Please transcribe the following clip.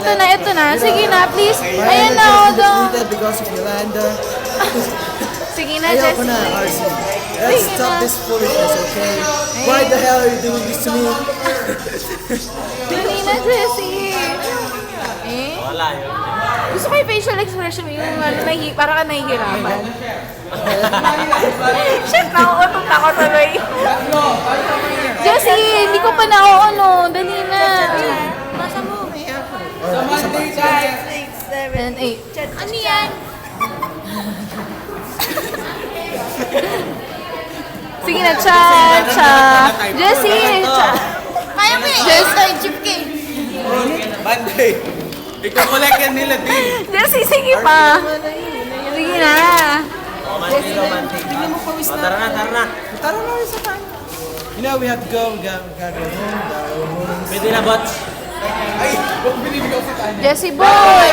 ito na. Sige na, please. Ayan na, Odo. Because of Yolanda. Sige na, Ayoko Jessie. na, RC. Let's stop this foolishness, okay? Why the hell are you doing this to me? Dali na, Jessie. Eh? Wala yun. Gusto ko yung facial expression mo, yung parang ka nahihirapan. Shit, nakukutot ako tuloy. Jessie, hindi ko pa na-ano. Dali na. Masa mo? Oh, isa pa. 5, 6, 7, 8. Ano yan? Sige na, cha. Jessie, cha. Kaya mo eh. Jessie, chip cake. Banday. Ikaw collect yan nila, din. Jessie, sige pa. Sige na. Romantic. Tara na, tara na. Tara na, isa pa. You know, we have to go. We gotta go home. Pwede na, bots. Jessie boy.